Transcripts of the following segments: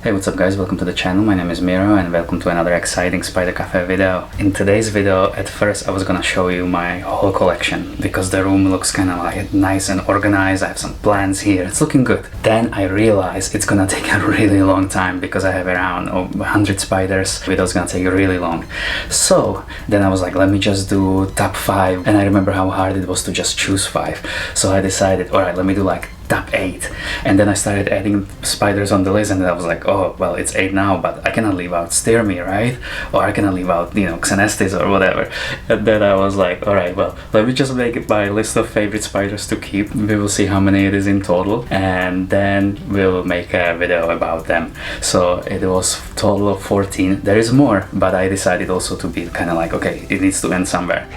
Hey, what's up guys, welcome to the channel. My name is Miro and welcome to another exciting Spider Cafe video. In today's video, at first I was gonna show you my whole collection because the room looks kind of like nice and organized. I have some plants here, it's looking good. Then I realized it's gonna take a really long time because I have around 100 spiders. Video's gonna take really long. So then I was like, let me just do top 5, and I remember how hard it was to just choose 5. So I decided, alright, let me do like top 8, and then I started adding spiders on the list, and then I was like, oh well, it's 8 now, but I cannot leave out Styrmi, right? Or I cannot leave out, you know, Xenestis or whatever. And then I was like, all right, well, let me just make it my list of favorite spiders to keep. We will see how many it is in total, and then we'll make a video about them. So it was total of 14. There is more, but I decided also to be kind of like, okay, it needs to end somewhere.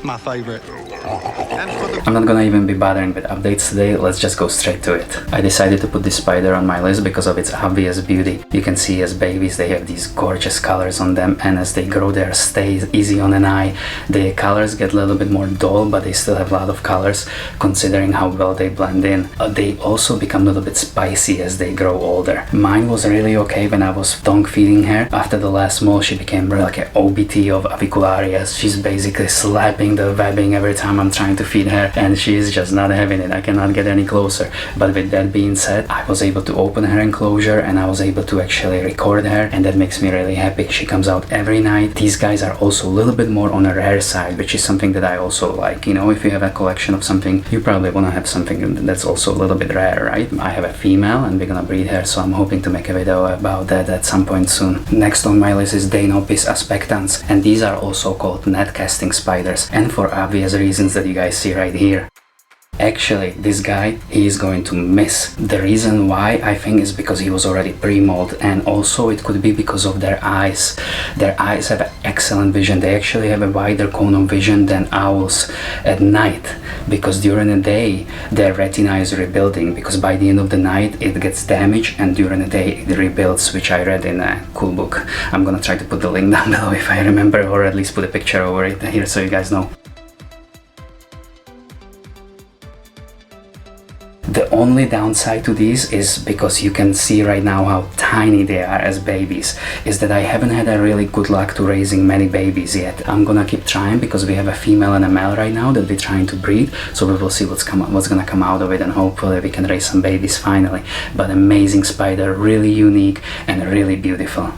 My favorite. I'm not gonna even be bothering with updates today, let's just go straight to it. I decided to put this spider on my list because of its obvious beauty. You can see as babies they have these gorgeous colors on them, and as they grow they stay easy on an eye. The colors get a little bit more dull, but they still have a lot of colors considering how well they blend in. They also become a little bit spicy as they grow older. Mine was really okay when I was tongue feeding her. After the last mold she became like an OBT of avicularias. She's basically slapping the webbing every time I'm trying to feed her, and she's just not having it. I cannot get any closer. But with that being said, I was able to open her enclosure and I was able to actually record her, and that makes me really happy. She comes out every night. These guys are also a little bit more on a rare side, which is something that I also like. You know, if you have a collection of something, you probably want to have something that's also a little bit rare, right? I have a female and we're gonna breed her, so I'm hoping to make a video about that at some point soon. Next on my list is Deinopis aspectans, and these are also called net casting spiders, and for obvious reasons that you guys see right here. Actually, this guy, he is going to miss. The reason why, I think, is because he was already pre-mold, and also it could be because of their eyes. Their eyes have excellent vision. They actually have a wider cone of vision than owls at night, because during the day their retina is rebuilding, because by the end of the night it gets damaged and during the day it rebuilds, which I read in a cool book. I'm gonna try to put the link down below if I remember, or at least put a picture over it here so you guys know. The only downside to these is, because you can see right now how tiny they are as babies, is that I haven't had a really good luck to raising many babies yet. I'm gonna keep trying because we have a female and a male right now that we're trying to breed, so we will see what's gonna come out of it, and hopefully we can raise some babies finally. But amazing spider, really unique and really beautiful.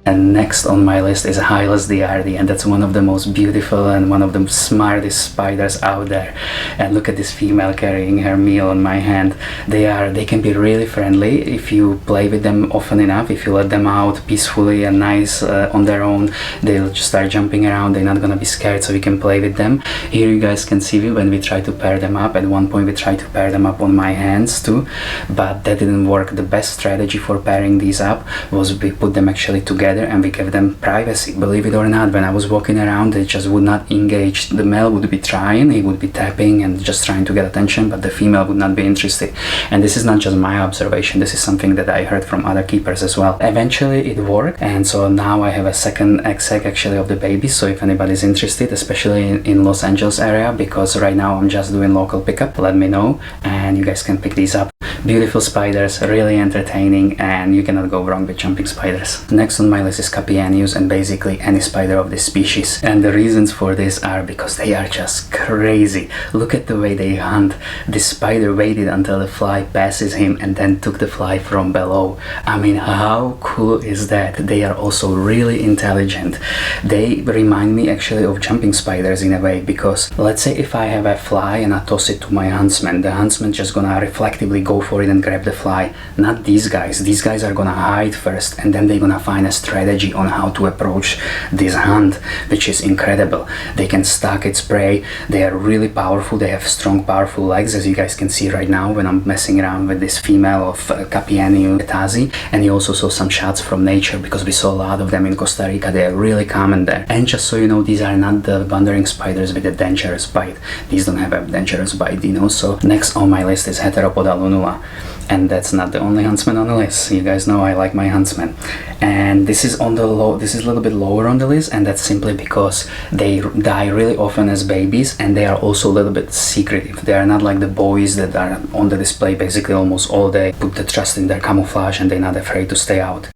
And next on my list is Hyllus diardi, and that's one of the most beautiful and one of the smartest spiders out there. And look at this female carrying her meal on my hand. They can be really friendly if you play with them often enough. If you let them out peacefully and nice on their own, they'll just start jumping around. They're not gonna be scared, so you can play with them. Here you guys can see when we try to pair them up. At one point we tried to pair them up on my hands too, but that didn't work. The best strategy for pairing these up was we put them actually together and we give them privacy. Believe it or not, when I was walking around they just would not engage. The male would be trying, he would be tapping and just trying to get attention, but the female would not be interested. And this is not just my observation, this is something that I heard from other keepers as well. Eventually it worked, and so now I have a second egg sac actually of the babies, so if anybody's interested, especially in Los Angeles area, because right now I'm just doing local pickup, let me know and you guys can pick these up. Beautiful spiders, really entertaining, and you cannot go wrong with jumping spiders. Next on my list is Cupiennius, and basically any spider of this species. And the reasons for this are because they are just crazy. Look at the way they hunt. This spider waited until the fly passes him and then took the fly from below. I mean, how cool is that? They are also really intelligent. They remind me actually of jumping spiders in a way, because let's say if I have a fly and I toss it to my huntsman, the huntsman just gonna reflectively go for it and grab the fly. Not these guys. These guys are gonna hide first, and then they're gonna find a strategy on how to approach this hunt, which is incredible. They can stalk its prey. They are really powerful. They have strong, powerful legs, as you guys can see right now when I'm messing around with this female of Cupiennius etazi. And you also saw some shots from nature, because we saw a lot of them in Costa Rica. They are really common there. And just so you know, these are not the wandering spiders with a dangerous bite. These don't have a dangerous bite, you know. So next on my list is Heteropoda lunula. well. And that's not the only huntsman on the list. You guys know I like my huntsman. And this is on the this is a little bit lower on the list, and that's simply because they die really often as babies, and they are also a little bit secretive. They are not like the boys that are on the display basically almost all day, put the trust in their camouflage, and they're not afraid to stay out.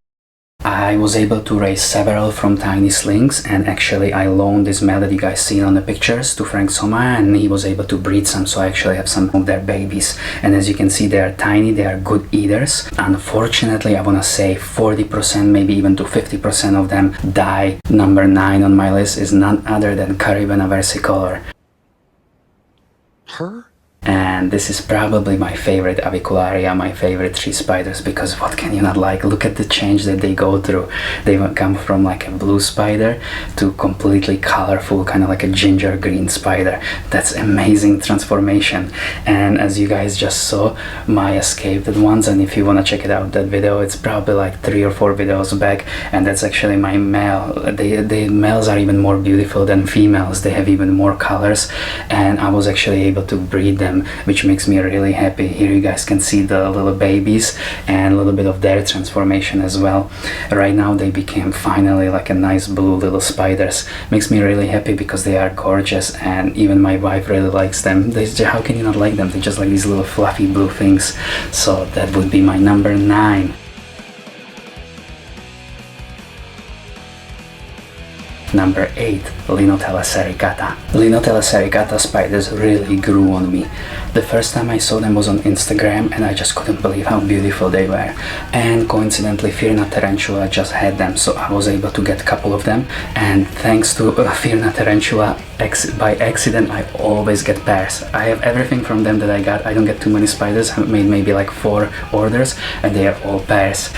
I was able to raise several from tiny slings, and actually I loaned this male that you guys see on the pictures to Frank Soma, and he was able to breed some, so I actually have some of their babies. And as you can see, they are tiny, they are good eaters. Unfortunately, I wanna say 40%, maybe even to 50% of them die. Number 9 on my list is none other than Caribena versicolor. Her? And this is probably my favorite avicularia, my favorite tree spiders, because what can you not like? Look at the change that they go through. They come from like a blue spider to completely colorful, kind of like a ginger green spider. That's amazing transformation. And as you guys just saw, my escaped ones, and if you want to check it out, that video, it's probably like 3 or 4 videos back, and that's actually my male. The males are even more beautiful than females. They have even more colors, and I was actually able to breed them, which makes me really happy. Here you guys can see the little babies and a little bit of their transformation as well. Right now they became finally like a nice blue little spiders. Makes me really happy because they are gorgeous, and even my wife really likes them. How can you not like them? They're just like these little fluffy blue things. So that would be my number 9. Number 8, Linothele sericata. Linothele sericata spiders really grew on me. The first time I saw them was on Instagram, and I just couldn't believe how beautiful they were. And coincidentally, Firna tarantula just had them, so I was able to get a couple of them. And thanks to Firna tarantula, by accident, I always get pairs. I have everything from them that I got. I don't get too many spiders. I made maybe like 4 orders, and they are all pairs.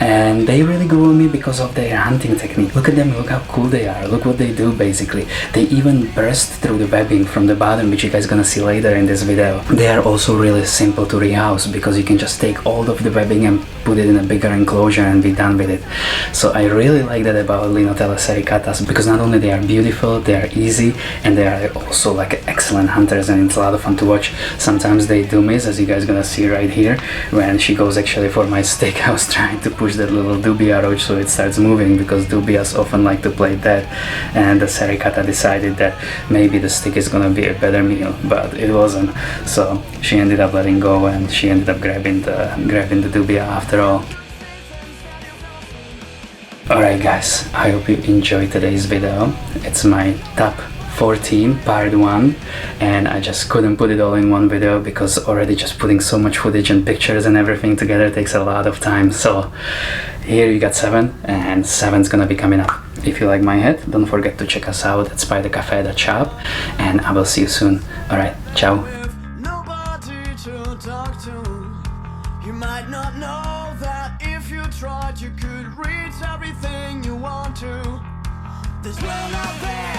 And they really grew on me because of their hunting technique. Look at them, look how cool they are. Look what they do basically. They even burst through the webbing from the bottom, which you guys gonna see later in this video. They are also really simple to rehouse because you can just take all of the webbing and put it in a bigger enclosure and be done with it. So I really like that about Linothele sericatas, because not only they are beautiful, they are easy, and they are also like excellent hunters, and it's a lot of fun to watch. Sometimes they do miss, as you guys gonna see right here, when she goes actually for my stick. I was trying to push that little dubia roach so it starts moving, because dubias often like to play dead, and the sericata decided that maybe the stick is gonna be a better meal, but it wasn't. So she ended up letting go, and she ended up grabbing the dubia after all. Alright guys, I hope you enjoyed today's video. It's my top 14 part 1, and I just couldn't put it all in one video because already just putting so much footage and pictures and everything together takes a lot of time. So here you got 7, and 7's gonna be coming up. If you like my head, don't forget to check us out at spidercafe.shop, and I will see you soon. Alright, ciao. You might not know that if you tried, you could reach everything you want to. There's one out there.